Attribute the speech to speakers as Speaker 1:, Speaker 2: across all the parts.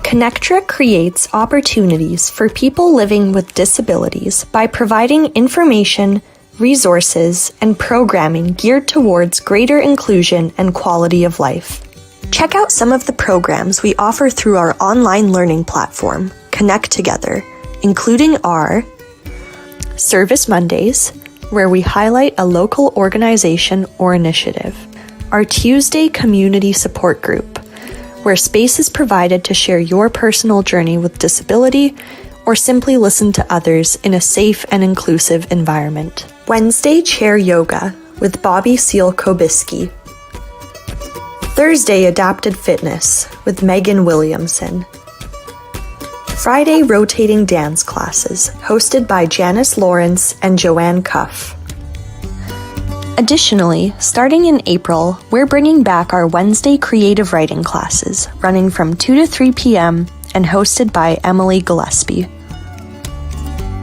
Speaker 1: Connectra creates opportunities for people living with disabilities by providing information, resources, and programming geared towards greater inclusion and quality of life. Check out some of the programs we offer through our online learning platform, Connect Together, including our Service Mondays, where we highlight a local organization or initiative, our Tuesday Community Support Group, where space is provided to share your personal journey with disability or simply listen to others in a safe and inclusive environment. Wednesday Chair Yoga with Bobby Seal-Kobiski. Thursday Adapted Fitness with Megan Williamson. Friday Rotating Dance Classes hosted by Janice Lawrence and Joanne Cuff. Additionally, starting in April, we're bringing back our Wednesday creative writing classes, running from 2 to 3 p.m. and hosted by Emily Gillespie.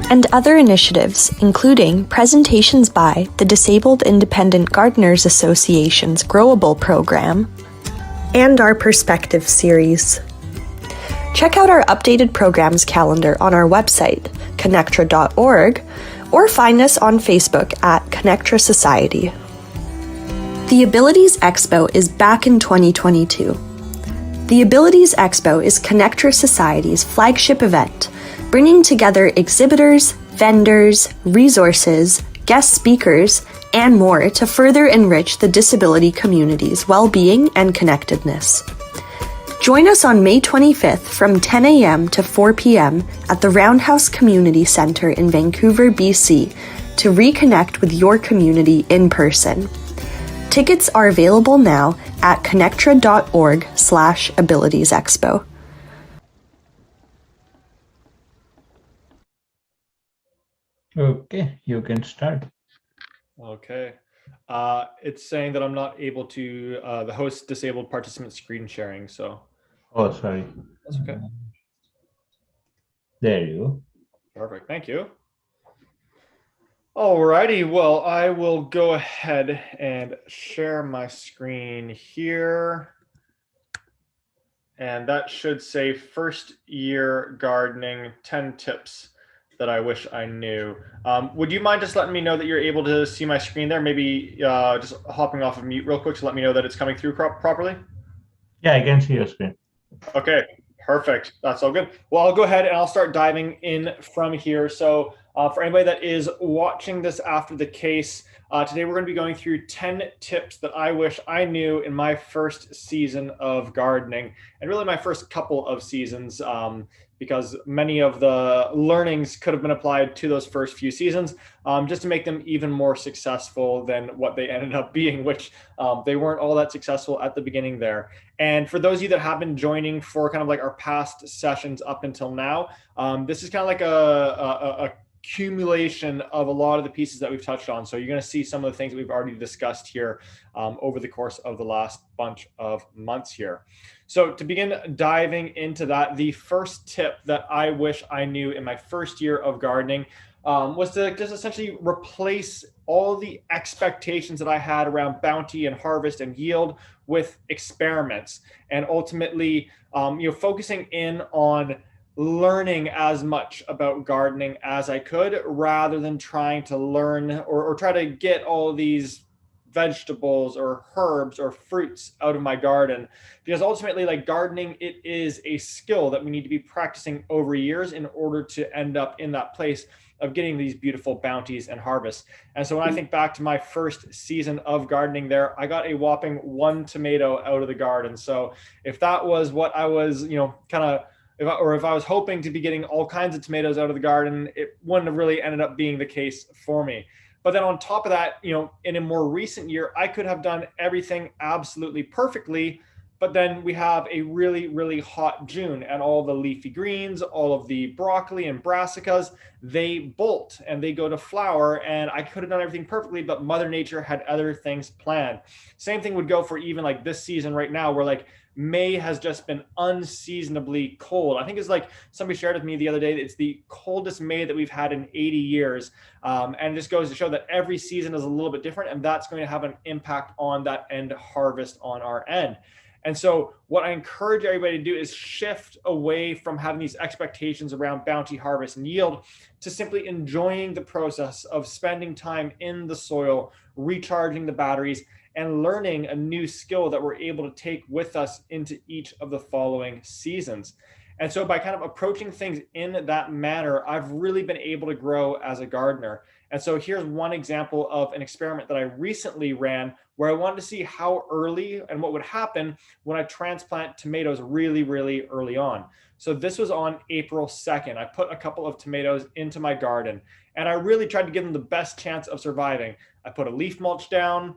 Speaker 1: And other initiatives, including presentations by the Disabled Independent Gardeners Association's GrowABLE program, and our Perspective series. Check out our updated programs calendar on our website, connectra.org, or find us on Facebook at Connectra Society. The Abilities Expo is back in 2022. The Abilities Expo is Connectra Society's flagship event, bringing together exhibitors, vendors, resources, guest speakers, and more to further enrich the disability community's well-being and connectedness. Join us on May 25th from 10 a.m. to 4 p.m. at the Roundhouse Community Centre in Vancouver, BC, to reconnect with your community in person. Tickets are available now at connectra.org/abilitiesexpo.
Speaker 2: Okay, you can start.
Speaker 3: Okay. It's saying that I'm not able to, the host disabled participant screen sharing, so.
Speaker 2: Oh, sorry.
Speaker 3: That's okay.
Speaker 2: There you go.
Speaker 3: Perfect, thank you. Alrighty, well, I will go ahead and share my screen here. And that should say first year gardening 10 tips that I wish I knew. Would you mind just letting me know that you're able to see my screen there? Maybe just hopping off of mute real quick to let me know that it's coming through properly?
Speaker 2: Yeah, I can see your screen.
Speaker 3: Okay, perfect. That's all good. Well, I'll go ahead and I'll start diving in from here. So for anybody that is watching this after the case, today we're going to be going through 10 tips that I wish I knew in my first season of gardening, and really my first couple of seasons, because many of the learnings could have been applied to those first few seasons, just to make them even more successful than what they ended up being, which they weren't all that successful at the beginning there. And for those of you that have been joining for kind of like our past sessions up until now, this is kind of like a accumulation of a lot of the pieces that we've touched on. So you're going to see some of the things that we've already discussed here over the course of the last bunch of months here. So to begin diving into that, the first tip that I wish I knew in my first year of gardening was to just essentially replace all the expectations that I had around bounty and harvest and yield with experiments, and ultimately, focusing in on learning as much about gardening as I could, rather than trying to learn or try to get all of these vegetables or herbs or fruits out of my garden. Because ultimately, like gardening, it is a skill that we need to be practicing over years in order to end up in that place of getting these beautiful bounties and harvests. And so when I think back to my first season of gardening there, I got a whopping 1 tomato out of the garden. So if that was what I was, if I was hoping to be getting all kinds of tomatoes out of the garden, it wouldn't have really ended up being the case for me. But then on top of that, in a more recent year, I could have done everything absolutely perfectly. But then we have a really, really hot June, and all the leafy greens, all of the broccoli and brassicas, they bolt and they go to flower, and I could have done everything perfectly, but Mother Nature had other things planned. Same thing would go for even like this season right now, where like May has just been unseasonably cold. I think it's like somebody shared with me the other day, it's the coldest May that we've had in 80 years. And this goes to show that every season is a little bit different, and that's going to have an impact on that end harvest on our end. And so what I encourage everybody to do is shift away from having these expectations around bounty, harvest, and yield to simply enjoying the process of spending time in the soil, recharging the batteries, and learning a new skill that we're able to take with us into each of the following seasons. And so by kind of approaching things in that manner, I've really been able to grow as a gardener. And so here's one example of an experiment that I recently ran where I wanted to see how early and what would happen when I transplant tomatoes really, really early on. So this was on April 2nd. I put a couple of tomatoes into my garden and I really tried to give them the best chance of surviving. I put a leaf mulch down.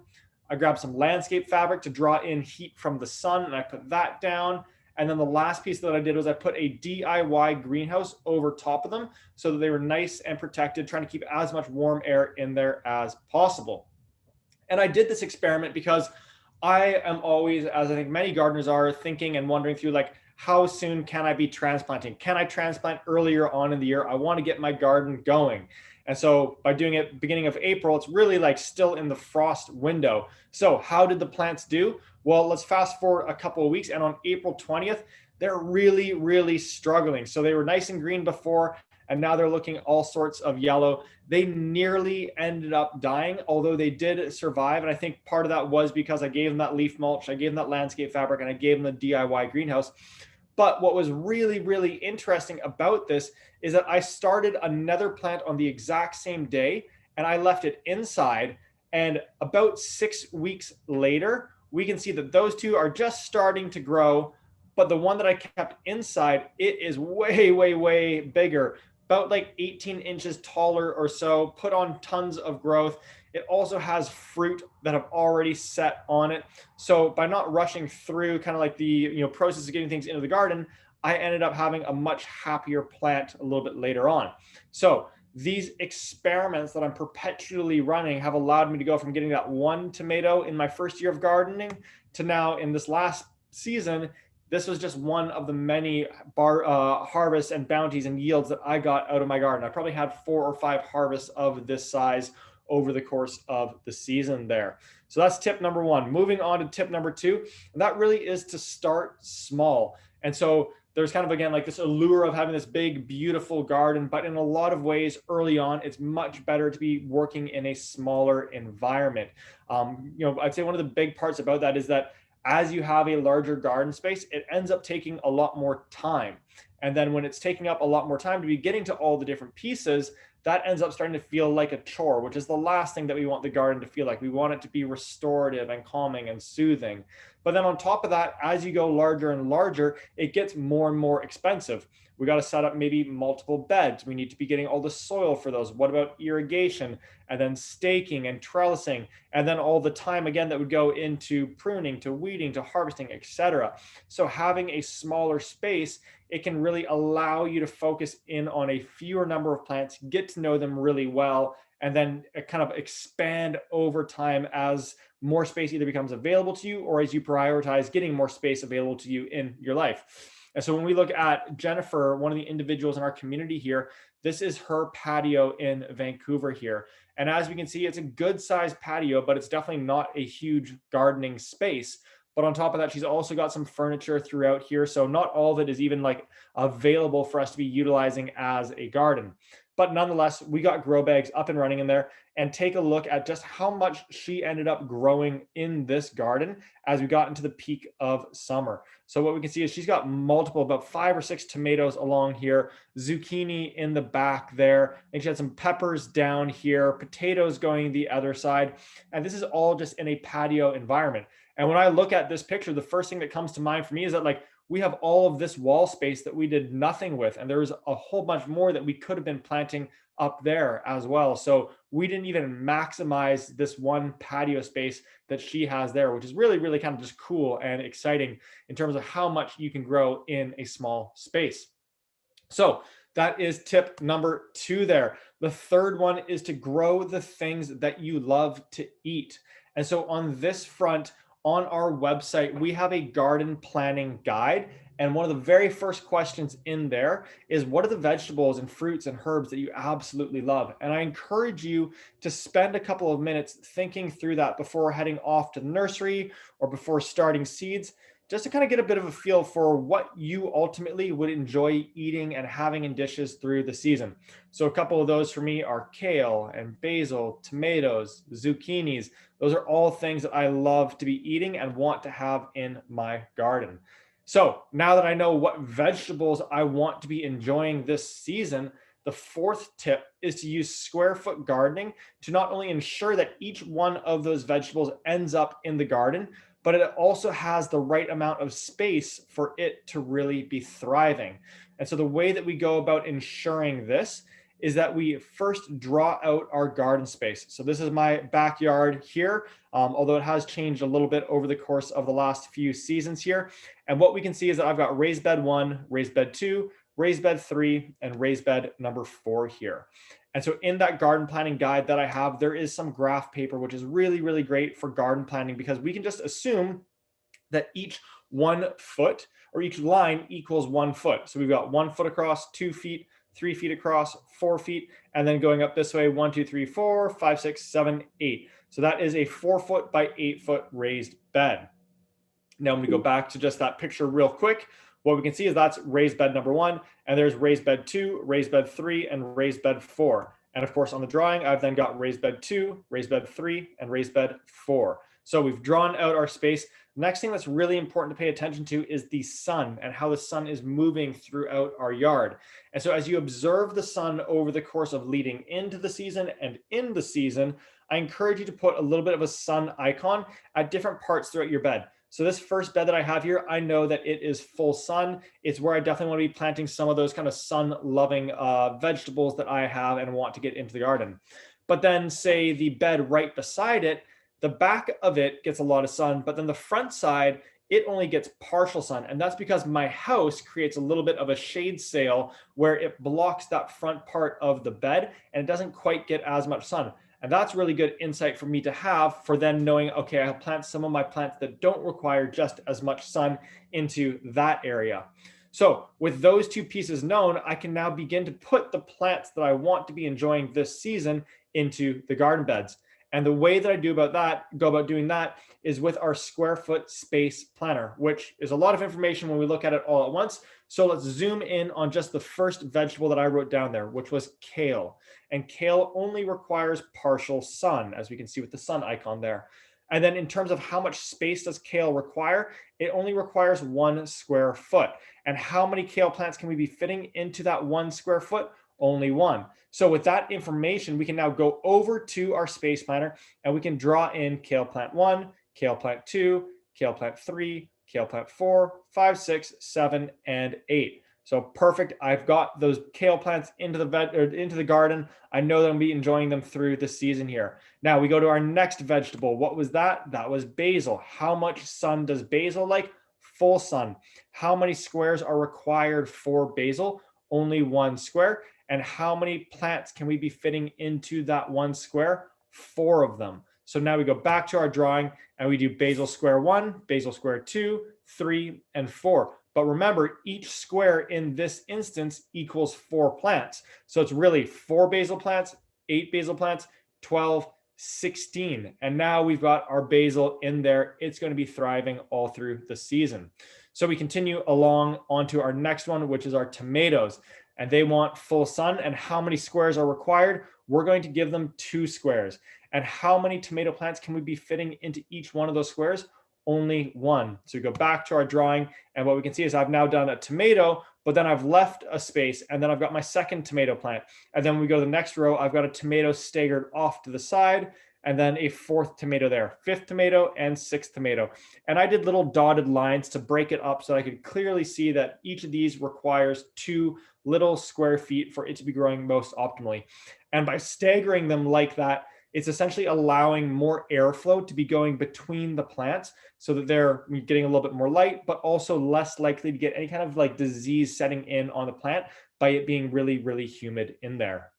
Speaker 3: I grabbed some landscape fabric to draw in heat from the sun and I put that down. And then the last piece that I did was I put a DIY greenhouse over top of them so that they were nice and protected, trying to keep as much warm air in there as possible. And I did this experiment because I am always, as I think many gardeners are, thinking and wondering through like, how soon can I be transplanting? Can I transplant earlier on in the year? I want to get my garden going. And so by doing it beginning of April, it's really like still in the frost window. So how did the plants do? Well, let's fast forward a couple of weeks. And on April 20th, they're really, really struggling. So they were nice and green before, and now they're looking all sorts of yellow. They nearly ended up dying, although they did survive. And I think part of that was because I gave them that leaf mulch, I gave them that landscape fabric, and I gave them the DIY greenhouse. But what was really, really interesting about this is that I started another plant on the exact same day and I left it inside. And about 6 weeks later, we can see that those two are just starting to grow. But the one that I kept inside, it is way, way, way bigger, about like 18 inches taller or so, put on tons of growth. It also has fruit that have already set on it. So by not rushing through kind of like the process of getting things into the garden, I ended up having a much happier plant a little bit later on. So these experiments that I'm perpetually running have allowed me to go from getting that one tomato in my first year of gardening to now in this last season, this was just one of the many harvests and bounties and yields that I got out of my garden. I probably had 4 or 5 harvests of this size over the course of the season there. So that's tip number 1. Moving on to tip number 2, and that really is to start small. And so there's kind of, again, like this allure of having this big, beautiful garden, but in a lot of ways early on, it's much better to be working in a smaller environment. I'd say one of the big parts about that is that as you have a larger garden space, it ends up taking a lot more time. And then when it's taking up a lot more time to be getting to all the different pieces, that ends up starting to feel like a chore, which is the last thing that we want the garden to feel like. We want it to be restorative and calming and soothing. But then on top of that, as you go larger and larger, it gets more and more expensive. We got to set up maybe multiple beds. We need to be getting all the soil for those. What about irrigation and then staking and trellising? And then all the time again that would go into pruning, to weeding, to harvesting, etc. So having a smaller space, it can really allow you to focus in on a fewer number of plants, get to know them really well, and then kind of expand over time as more space either becomes available to you or as you prioritize getting more space available to you in your life. And so when we look at Jennifer, one of the individuals in our community here, this is her patio in Vancouver here. And as we can see, it's a good sized patio, but it's definitely not a huge gardening space. But on top of that, she's also got some furniture throughout here. So not all of it is even like available for us to be utilizing as a garden. But nonetheless, we got grow bags up and running in there, and take a look at just how much she ended up growing in this garden as we got into the peak of summer. So what we can see is she's got multiple, about 5 or 6 tomatoes along here, zucchini in the back there, and she had some peppers down here, potatoes going the other side. And this is all just in a patio environment. And when I look at this picture, the first thing that comes to mind for me is that like we have all of this wall space that we did nothing with. And there's a whole bunch more that we could have been planting up there as well. So we didn't even maximize this one patio space that she has there, which is really, really kind of just cool and exciting in terms of how much you can grow in a small space. So that is tip number 2 there. The third one is to grow the things that you love to eat. And so on this front, on our website, we have a garden planning guide. And one of the very first questions in there is, what are the vegetables and fruits and herbs that you absolutely love? And I encourage you to spend a couple of minutes thinking through that before heading off to the nursery or before starting seeds, just to kind of get a bit of a feel for what you ultimately would enjoy eating and having in dishes through the season. So a couple of those for me are kale and basil, tomatoes, zucchinis. Those are all things that I love to be eating and want to have in my garden. So now that I know what vegetables I want to be enjoying this season, the fourth tip is to use square foot gardening to not only ensure that each one of those vegetables ends up in the garden, but it also has the right amount of space for it to really be thriving. And so the way that we go about ensuring this is that we first draw out our garden space. So this is my backyard here, although it has changed a little bit over the course of the last few seasons here. And what we can see is that I've got raised bed 1, raised bed 2, raised bed 3, and raised bed number 4 here. And so in that garden planning guide that I have, there is some graph paper, which is really, really great for garden planning because we can just assume that each 1 foot or each line equals 1 foot. So we've got 1 foot across, 2 feet, 3 feet across, 4 feet, and then going up this way, 1, 2, 3, 4, 5, 6, 7, 8. So that is a 4 foot by 8 foot raised bed. Now I'm going to go back to just that picture real quick. What we can see is that's raised bed number 1, and there's raised bed 2, raised bed 3, and raised bed 4. And of course, on the drawing, I've then got raised bed 2, raised bed 3, and raised bed 4. So we've drawn out our space. Next thing that's really important to pay attention to is the sun and how the sun is moving throughout our yard. And so as you observe the sun over the course of leading into the season and in the season, I encourage you to put a little bit of a sun icon at different parts throughout your bed. So this first bed that I have here, I know that it is full sun. It's where I definitely want to be planting some of those kind of sun-loving vegetables that I have and want to get into the garden. But then say the bed right beside it, the back of it gets a lot of sun, but then the front side, it only gets partial sun. And that's because my house creates a little bit of a shade sail where it blocks that front part of the bed and it doesn't quite get as much sun. And that's really good insight for me to have for then knowing, okay, I'll plant some of my plants that don't require just as much sun into that area. So with those two pieces known, I can now begin to put the plants that I want to be enjoying this season into the garden beds. And the way that I go about doing that is with our square foot space planner, which is a lot of information when we look at it all at once. So let's zoom in on just the first vegetable that I wrote down there, which was kale. And kale only requires partial sun, as we can see with the sun icon there. And then in terms of how much space does kale require, it only requires 1 square foot. And how many kale plants can we be fitting into that 1 square foot? Only 1. So with that information, we can now go over to our space planner and we can draw in kale plant 1, kale plant 2, kale plant 3, kale plant 4, 5, 6, 7, and 8. So perfect. I've got those kale plants into the garden. I know that I'm going to be enjoying them through the season here. Now we go to our next vegetable. What was that? That was basil. How much sun does basil like? Full sun. How many squares are required for basil? Only 1 square. And how many plants can we be fitting into that 1 square? 4 of them. So now we go back to our drawing and we do basil square 1, basil square 2, 3, and 4. But remember, each square in this instance equals 4 plants. So it's really 4 basil plants, 8 basil plants, 12, 16. And now we've got our basil in there. It's going to be thriving all through the season. So we continue along onto our next one, which is our tomatoes. And they want full sun. And how many squares are required? We're going to give them 2 squares. And how many tomato plants can we be fitting into each one of those squares? Only 1. So we go back to our drawing, and what we can see is I've now done a tomato, but then I've left a space, and then I've got my second tomato plant. And then we go to the next row, I've got a tomato staggered off to the side, and then a 4th tomato there, 5th tomato and 6th tomato. And I did little dotted lines to break it up so I could clearly see that each of these requires 2 little square feet for it to be growing most optimally. And by staggering them like that, it's essentially allowing more airflow to be going between the plants so that they're getting a little bit more light, but also less likely to get any kind of like disease setting in on the plant by it being really, really humid in there.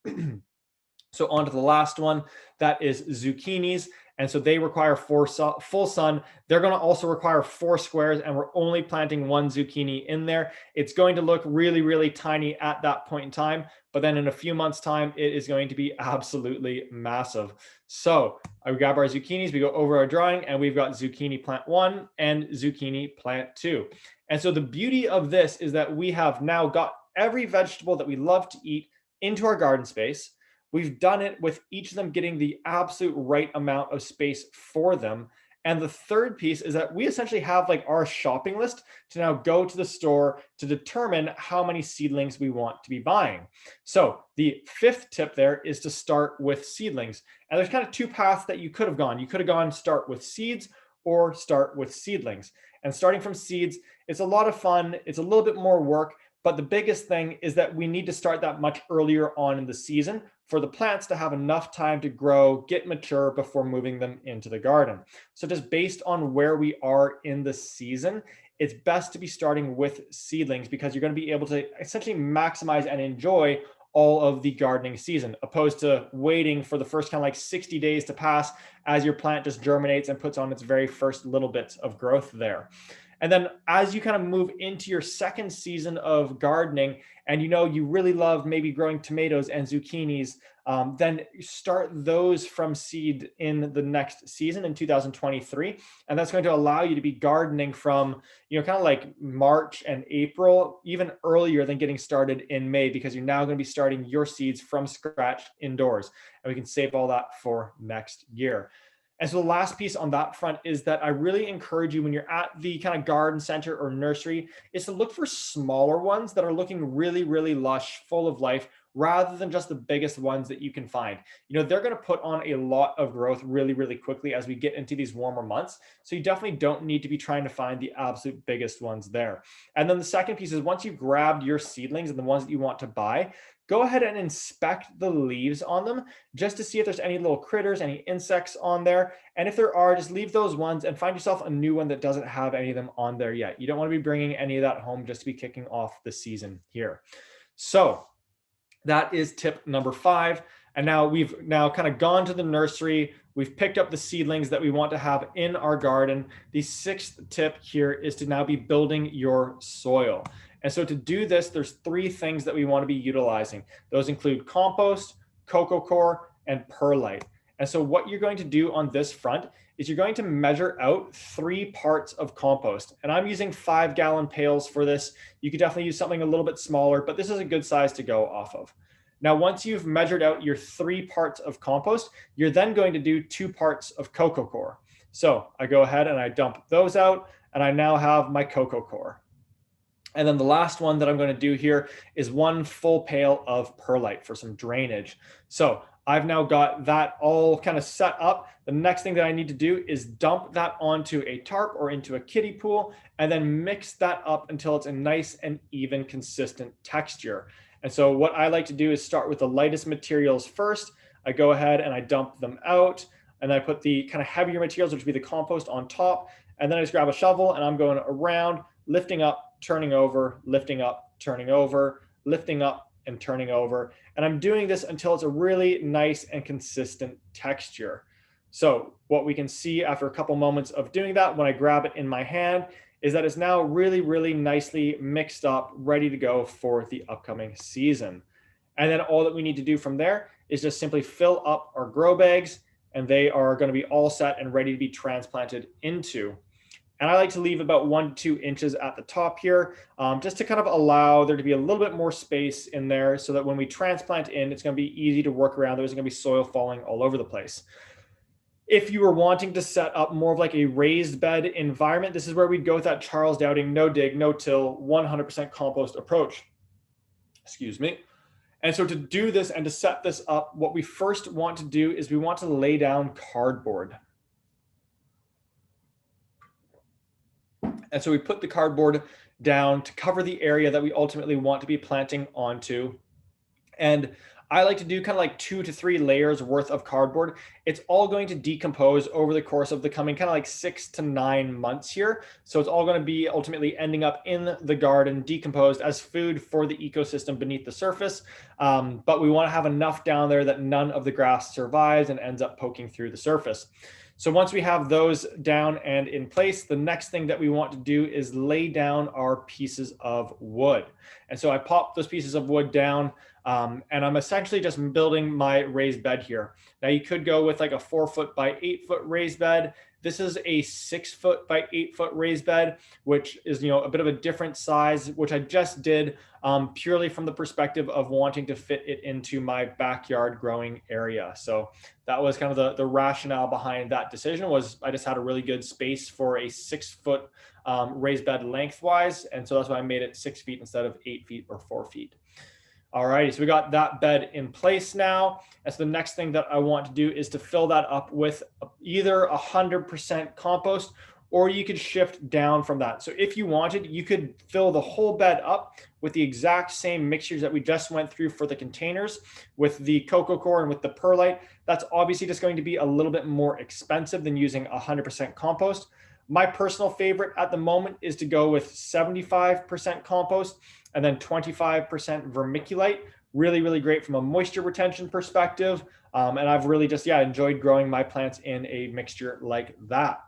Speaker 3: So on to the last one, that is zucchinis. And so they require full sun. They're going to also require 4 squares, and we're only planting 1 zucchini in there. It's going to look really, really tiny at that point in time, but then in a few months' time, it is going to be absolutely massive. So we grab our zucchinis, we go over our drawing, and we've got zucchini plant 1 and zucchini plant 2. And so the beauty of this is that we have now got every vegetable that we love to eat into our garden space. We've done it with each of them getting the absolute right amount of space for them. And the third piece is that we essentially have like our shopping list to now go to the store to determine how many seedlings we want to be buying. So the 5th tip there is to start with seedlings. And there's kind of 2 paths that you could have gone. You could have gone start with seeds or start with seedlings. And starting from seeds, it's a lot of fun. It's a little bit more work, but the biggest thing is that we need to start that much earlier on in the season for the plants to have enough time to grow, get mature before moving them into the garden. So just based on where we are in the season, it's best to be starting with seedlings because you're going to be able to essentially maximize and enjoy all of the gardening season, opposed to waiting for the first kind of like 60 days to pass as your plant just germinates and puts on its very first little bits of growth there. And then as you kind of move into your second season of gardening and you really love maybe growing tomatoes and zucchinis, then start those from seed in the next season in 2023. And that's going to allow you to be gardening from, kind of like March and April, even earlier than getting started in May, because you're now going to be starting your seeds from scratch indoors. And we can save all that for next year. And so the last piece on that front is that I really encourage you when you're at the kind of garden center or nursery is to look for smaller ones that are looking really, really lush, full of life, rather than just the biggest ones that you can find. They're going to put on a lot of growth really, really quickly as we get into these warmer months. So you definitely don't need to be trying to find the absolute biggest ones there. And then the second piece is once you've grabbed your seedlings and the ones that you want to buy, go ahead and inspect the leaves on them just to see if there's any little critters, any insects on there. And if there are, just leave those ones and find yourself a new one that doesn't have any of them on there yet. You don't want to be bringing any of that home just to be kicking off the season here. So that is tip number 5. And now we've kind of gone to the nursery. We've picked up the seedlings that we want to have in our garden. The 6th tip here is to now be building your soil. And so to do this, there's 3 things that we want to be utilizing. Those include compost, coco coir, and perlite. And so what you're going to do on this front is you're going to measure out 3 parts of compost. And I'm using 5-gallon pails for this. You could definitely use something a little bit smaller, but this is a good size to go off of. Now, once you've measured out your 3 parts of compost, you're then going to do 2 parts of coco coir. So I go ahead and I dump those out, and I now have my coco coir. And then the last one that I'm going to do here is 1 full pail of perlite for some drainage. So I've now got that all kind of set up. The next thing that I need to do is dump that onto a tarp or into a kiddie pool and then mix that up until it's a nice and even consistent texture. And so what I like to do is start with the lightest materials first. I go ahead and I dump them out, and I put the kind of heavier materials, which would be the compost, on top. And then I just grab a shovel and I'm going around, lifting up, turning over, lifting up, turning over, lifting up and turning over. And I'm doing this until it's a really nice and consistent texture. So what we can see after a couple moments of doing that, when I grab it in my hand, is that it's now really, really nicely mixed up, ready to go for the upcoming season. And then all that we need to do from there is just simply fill up our grow bags, and they are going to be all set and ready to be transplanted into. And I like to leave about 1 to 2 inches at the top here, just to kind of allow there to be a little bit more space in there so that when we transplant in, it's going to be easy to work around. There's going to be soil falling all over the place. If you were wanting to set up more of like a raised bed environment, this is where we'd go with that Charles Dowding, no dig, no till, 100% compost approach. Excuse me. And so to do this and to set this up, what we first want to do is we want to lay down cardboard. And so we put the cardboard down to cover the area that we ultimately want to be planting onto. And I like to do kind of like 2 to 3 layers worth of cardboard. It's all going to decompose over the course of the coming kind of like 6 to 9 months here. So it's all going to be ultimately ending up in the garden, decomposed as food for the ecosystem beneath the surface. But we want to have enough down there that none of the grass survives and ends up poking through the surface. So once we have those down and in place, the next thing that we want to do is lay down our pieces of wood. And so I pop those pieces of wood down, and I'm essentially just building my raised bed here. Now you could go with like a 4 foot by 8 foot raised bed. This is a 6 foot by 8 foot raised bed, which is, a bit of a different size, which I just did purely from the perspective of wanting to fit it into my backyard growing area. So that was kind of the rationale behind that decision. Was I just had a really good space for a 6 foot raised bed lengthwise. And so that's why I made it 6 feet instead of 8 feet or 4 feet. All righty, so we got that bed in place now. And so the next thing that I want to do is to fill that up with either 100% compost, or you could shift down from that. So if you wanted, you could fill the whole bed up with the exact same mixtures that we just went through for the containers with the cocoa core and with the perlite. That's obviously just going to be a little bit more expensive than using 100% compost. My personal favorite at the moment is to go with 75% compost and then 25% vermiculite. Really, really great from a moisture retention perspective. And I've really just, enjoyed growing my plants in a mixture like that.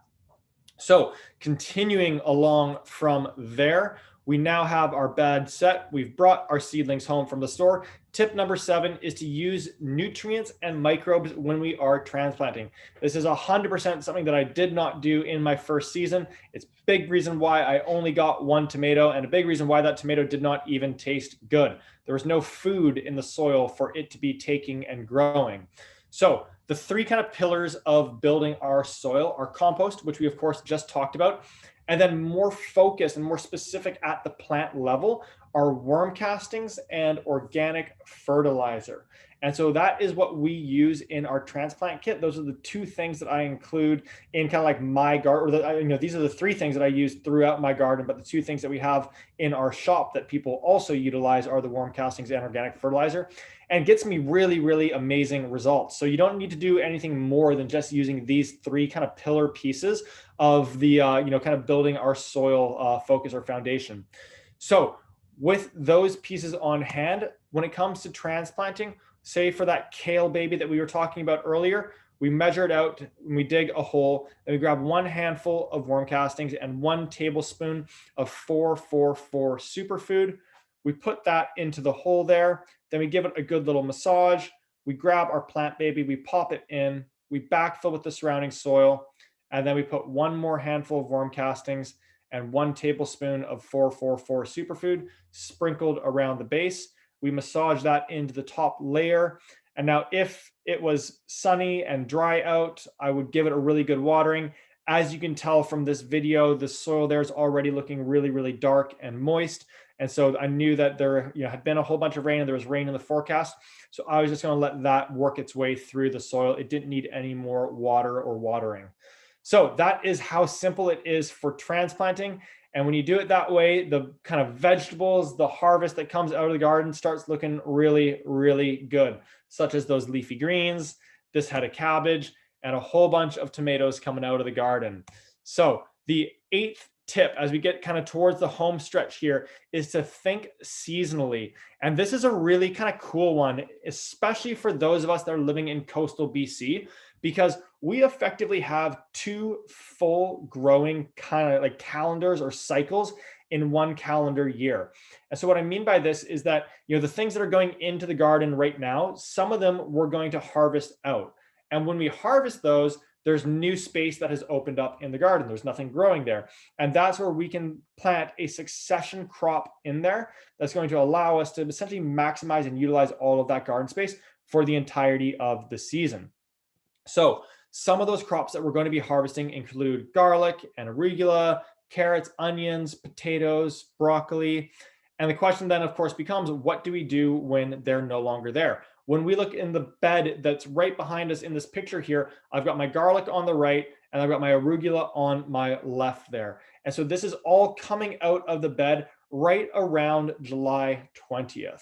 Speaker 3: So continuing along from there, we now have our bed set. We've brought our seedlings home from the store. Tip number 7 is to use nutrients and microbes when we are transplanting. This is 100% something that I did not do in my first season. It's a big reason why I only got 1 tomato, and a big reason why that tomato did not even taste good. There was no food in the soil for it to be taking and growing. So the 3 kind of pillars of building our soil are compost, which we of course just talked about, and then more focused and more specific at the plant level are worm castings and organic fertilizer. And so that is what we use in our transplant kit. Those are the 2 things that I include in kind of like my garden, or these are the 3 things that I use throughout my garden, but the 2 things that we have in our shop that people also utilize are the worm castings and organic fertilizer, and gets me really, really amazing results. So you don't need to do anything more than just using these 3 kind of pillar pieces of the, kind of building our soil focus or foundation. So with those pieces on hand, when it comes to transplanting, say for that kale baby that we were talking about earlier, we measure it out and we dig a hole, and we grab 1 handful of worm castings and 1 tablespoon of 444 superfood. We put that into the hole there. Then we give it a good little massage. We grab our plant baby, we pop it in, we backfill with the surrounding soil, and then we put 1 more handful of worm castings and 1 tablespoon of 444 superfood sprinkled around the base. We massage that into the top layer. And now if it was sunny and dry out, I would give it a really good watering. As you can tell from this video, the soil there is already looking really, really dark and moist. And so I knew that there had been a whole bunch of rain and there was rain in the forecast. So I was just going to let that work its way through the soil. It didn't need any more water or watering. So that is how simple it is for transplanting. And when you do it that way, the kind of vegetables, the harvest that comes out of the garden starts looking really, really good, such as those leafy greens, this head of cabbage, and a whole bunch of tomatoes coming out of the garden. So the 8th tip, as we get kind of towards the home stretch here, is to think seasonally. And this is a really kind of cool one, especially for those of us that are living in coastal BC, because we effectively have 2 full growing kind of like calendars or cycles in 1 calendar year. And so what I mean by this is that, the things that are going into the garden right now, some of them we're going to harvest out. And when we harvest those, there's new space that has opened up in the garden. There's nothing growing there. And that's where we can plant a succession crop in there that's going to allow us to essentially maximize and utilize all of that garden space for the entirety of the season. So some of those crops that we're going to be harvesting include garlic and arugula, carrots, onions, potatoes, broccoli. And the question then, of course, becomes, what do we do when they're no longer there? When we look in the bed that's right behind us in this picture here, I've got my garlic on the right and I've got my arugula on my left there. And so this is all coming out of the bed right around July 20th.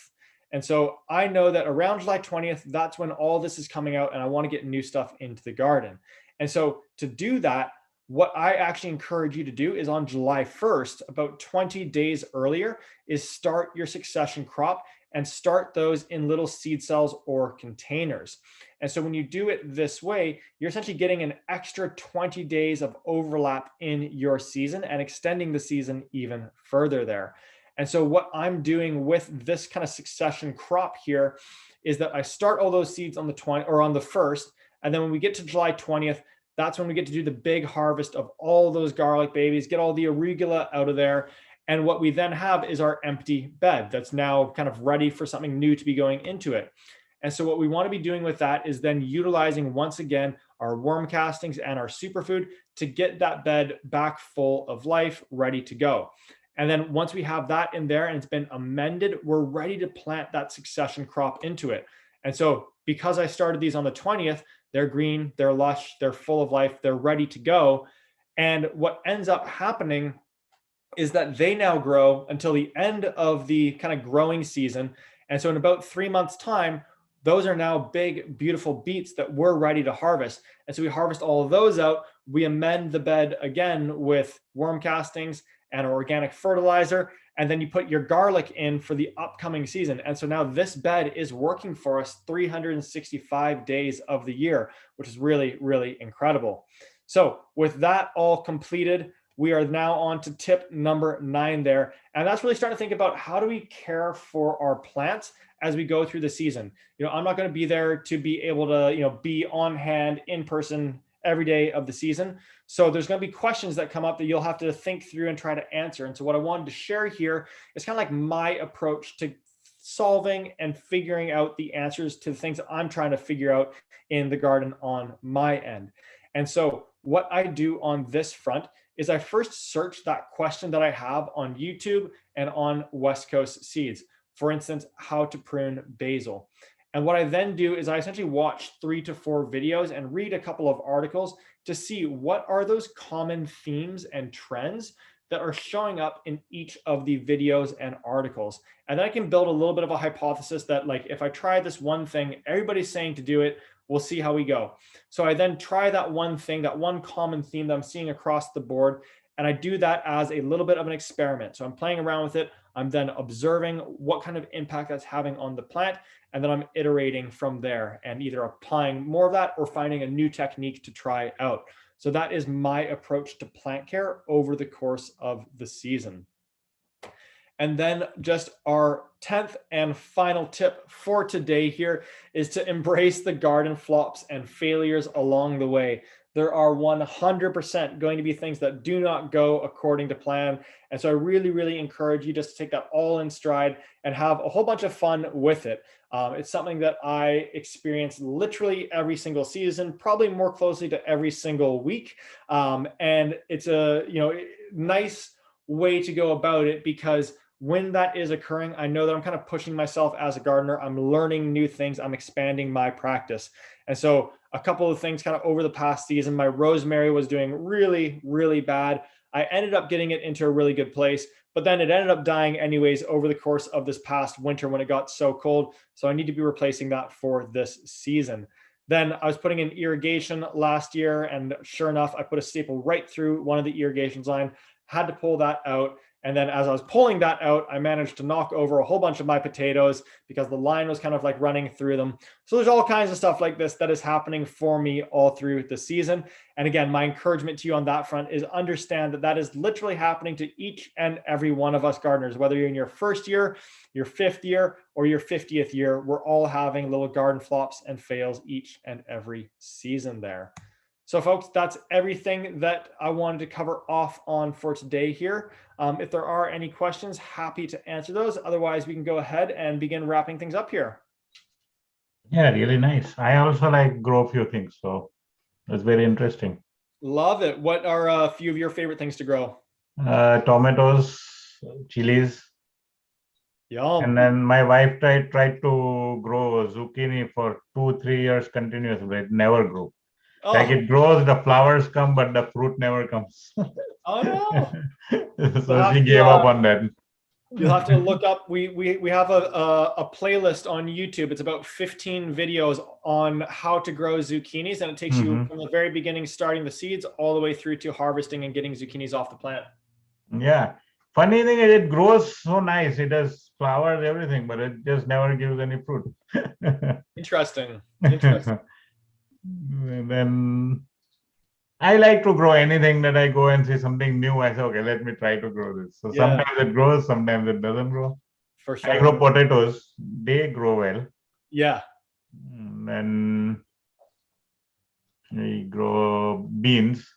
Speaker 3: And so I know that around July 20th, that's when all this is coming out and I want to get new stuff into the garden. And so to do that, what I actually encourage you to do is on July 1st, about 20 days earlier, is start your succession crop and start those in little seed cells or containers. And so when you do it this way, you're essentially getting an extra 20 days of overlap in your season and extending the season even further there. And so what I'm doing with this kind of succession crop here is that I start all those seeds on the 20th or on the 1st. And then when we get to July 20th, that's when we get to do the big harvest of all those garlic babies, get all the arugula out of there. And what we then have is our empty bed that's now kind of ready for something new to be going into it. And so what we want to be doing with that is then utilizing once again our worm castings and our superfood to get that bed back full of life, ready to go. And then once we have that in there and it's been amended, we're ready to plant that succession crop into it. And so because I started these on the 20th, they're green, they're lush, they're full of life, they're ready to go. And what ends up happening is that they now grow until the end of the kind of growing season. And so in about 3 months' time, those are now big, beautiful beets that we're ready to harvest. And so we harvest all of those out. We amend the bed again with worm castings and organic fertilizer. And then you put your garlic in for the upcoming season. And so now this bed is working for us 365 days of the year, which is really, really incredible. So with that all completed, we are now on to tip number 9 there. And that's really starting to think about how do we care for our plants as we go through the season. I'm not going to be there to be able to, be on hand in person every day of the season. So there's going to be questions that come up that you'll have to think through and try to answer. And so what I wanted to share here is kind of like my approach to solving and figuring out the answers to the things that I'm trying to figure out in the garden on my end. And so what I do on this front is I first search that question that I have on YouTube and on West Coast Seeds. For instance, how to prune basil. And what I then do is I essentially watch 3 to 4 videos and read a couple of articles to see what are those common themes and trends that are showing up in each of the videos and articles. And then I can build a little bit of a hypothesis that, like, if I try this one thing, everybody's saying to do it, we'll see how we go. So I then try that one thing, that one common theme that I'm seeing across the board. And I do that as a little bit of an experiment. So I'm playing around with it. I'm then observing what kind of impact that's having on the plant. And then I'm iterating from there and either applying more of that or finding a new technique to try out. So that is my approach to plant care over the course of the season. And then just our 10th and final tip for today here is to embrace the garden flops and failures along the way. There are 100% going to be things that do not go according to plan. And so I really, really encourage you just to take that all in stride and have a whole bunch of fun with it. It's something that I experience literally every single season, probably more closely to every single week. And it's a nice way to go about it, because when that is occurring, I know that I'm kind of pushing myself as a gardener. I'm learning new things. I'm expanding my practice. And so a couple of things kind of over the past season, my rosemary was doing really, really bad. I ended up getting it into a really good place, but then it ended up dying anyways over the course of this past winter when it got so cold. So I need to be replacing that for this season. Then I was putting in irrigation last year, and sure enough, I put a staple right through one of the irrigation lines, had to pull that out. And then as I was pulling that out, I managed to knock over a whole bunch of my potatoes because the line was kind of like running through them. So there's all kinds of stuff like this that is happening for me all through the season. And again, my encouragement to you on that front is understand that that is literally happening to each and every one of us gardeners, whether you're in your first year, your 5th year, or your 50th year. We're all having little garden flops and fails each and every season there. So folks, that's everything that I wanted to cover off on for today here. If there are any questions, happy to answer those. Otherwise, we can go ahead and begin wrapping things up here.
Speaker 2: Yeah, really nice. I also grow a few things, so it's very interesting.
Speaker 3: Love it. What are a few of your favorite things to grow?
Speaker 2: Tomatoes, chilies.
Speaker 3: Yum.
Speaker 2: And then my wife tried to grow zucchini for 2-3 years continuously, but it never grew.
Speaker 3: Oh.
Speaker 2: Like it grows, the flowers come, but the fruit never comes.
Speaker 3: Oh no!
Speaker 2: So she gave up on that.
Speaker 3: You'll have to look up. We have a playlist on YouTube. It's about 15 videos on how to grow zucchinis, and it takes you from the very beginning, starting the seeds, all the way through to harvesting and getting zucchinis off the plant.
Speaker 2: Yeah, Funny thing is, it grows so nice. It has flowers, everything, but it just never gives any fruit.
Speaker 3: Interesting. Interesting.
Speaker 2: Then I like to grow anything that I go and see something new. I say, okay, let me try to grow this. So
Speaker 3: Yeah.
Speaker 2: sometimes it grows, sometimes it doesn't grow.
Speaker 3: For
Speaker 2: I
Speaker 3: sure.
Speaker 2: grow potatoes. They grow well.
Speaker 3: Yeah.
Speaker 2: Then we grow beans.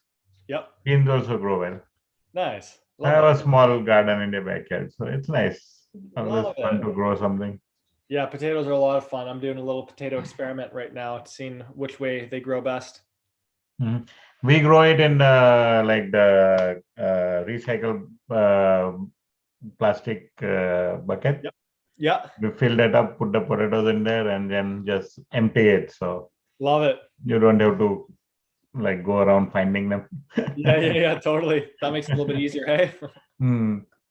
Speaker 3: Yep.
Speaker 2: Beans also grow well.
Speaker 3: Nice.
Speaker 2: I
Speaker 3: Love
Speaker 2: have
Speaker 3: that.
Speaker 2: a small garden in the backyard, so it's nice. Always
Speaker 3: Love
Speaker 2: fun
Speaker 3: it.
Speaker 2: to grow something.
Speaker 3: Yeah, potatoes are a lot of fun. I'm doing a little potato experiment right now, seeing which way they grow best.
Speaker 2: Mhm. We grow it in the recycled plastic bucket.
Speaker 3: Yep. Yeah.
Speaker 2: We fill that up, put the potatoes in there, and then just empty it. So
Speaker 3: Love it.
Speaker 2: you don't have to like go around finding them.
Speaker 3: Yeah, totally. That makes it a little bit easier, hey?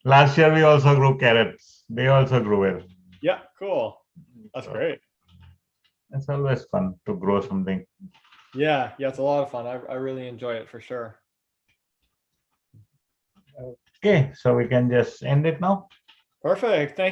Speaker 2: Last year we also grew carrots. They also grew well.
Speaker 3: Yeah, cool. That's
Speaker 2: So
Speaker 3: great.
Speaker 2: it's always fun to grow something.
Speaker 3: Yeah, it's a lot of fun. I really enjoy it for sure.
Speaker 2: Okay, so we can just end it now.
Speaker 3: Perfect. Thank